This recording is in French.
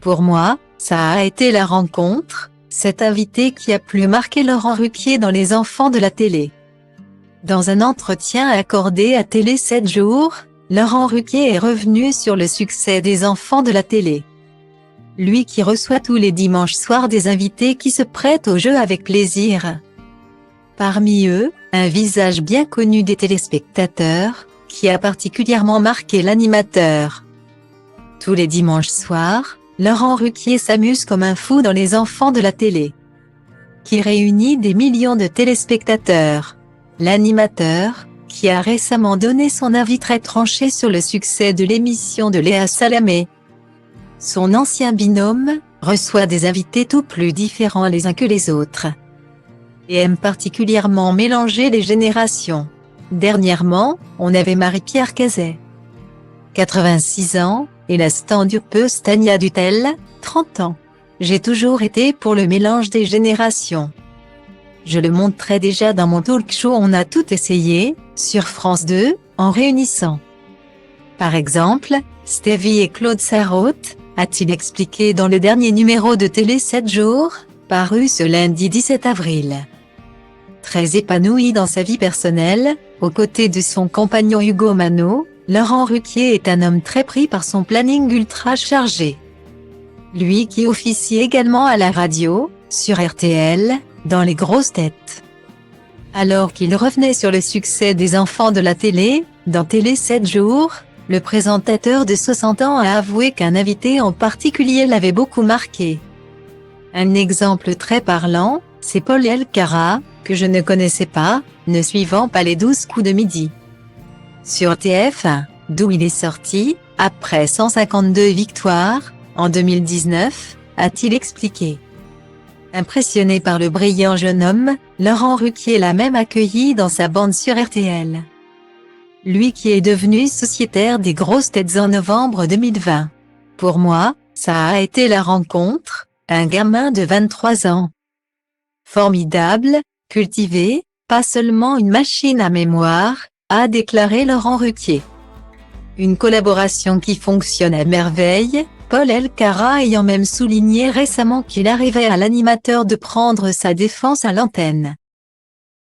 Pour moi, ça a été la rencontre, cet invité qui a plus marqué Laurent Ruquier dans Les Enfants de la télé. Dans un entretien accordé à Télé 7 jours, Laurent Ruquier est revenu sur le succès des Enfants de la télé. Lui qui reçoit tous les dimanches soirs des invités qui se prêtent au jeu avec plaisir. Parmi eux, un visage bien connu des téléspectateurs, qui a particulièrement marqué l'animateur. Tous les dimanches soirs, Laurent Ruquier s'amuse comme un fou dans Les Enfants de la télé, qui réunit des millions de téléspectateurs. L'animateur, qui a récemment donné son avis très tranché sur le succès de l'émission de Léa Salamé. Son ancien binôme, reçoit des invités tout plus différents les uns que les autres, et aime particulièrement mélanger les générations. Dernièrement, on avait Marie-Pierre Cazet, 86 ans, et la stand-upeuse Tania Dutel, 30 ans. J'ai toujours été pour le mélange des générations. Je le montrais déjà dans mon talk show On a tout essayé, sur France 2, en réunissant, par exemple, Stevie et Claude Sarraute, a-t-il expliqué dans le dernier numéro de Télé 7 jours, paru ce lundi 17 avril. Très épanoui dans sa vie personnelle, aux côtés de son compagnon Hugo Mano, Laurent Ruquier est un homme très pris par son planning ultra chargé. Lui qui officie également à la radio, sur RTL, dans Les Grosses Têtes. Alors qu'il revenait sur le succès des Enfants de la télé, dans Télé 7 jours, le présentateur de 60 ans a avoué qu'un invité en particulier l'avait beaucoup marqué. Un exemple très parlant, c'est Paul Elkarat, que je ne connaissais pas, ne suivant pas les 12 coups de midi. Sur TF1, d'où il est sorti, après 152 victoires, en 2019, a-t-il expliqué. Impressionné par le brillant jeune homme, Laurent Ruquier l'a même accueilli dans sa bande sur RTL. Lui qui est devenu sociétaire des Grosses Têtes en novembre 2020. Pour moi, ça a été la rencontre, un gamin de 23 ans. Formidable, cultivé, pas seulement une machine à mémoire, a déclaré Laurent Ruquier. Une collaboration qui fonctionne à merveille, Paul Elkarat ayant même souligné récemment qu'il arrivait à l'animateur de prendre sa défense à l'antenne.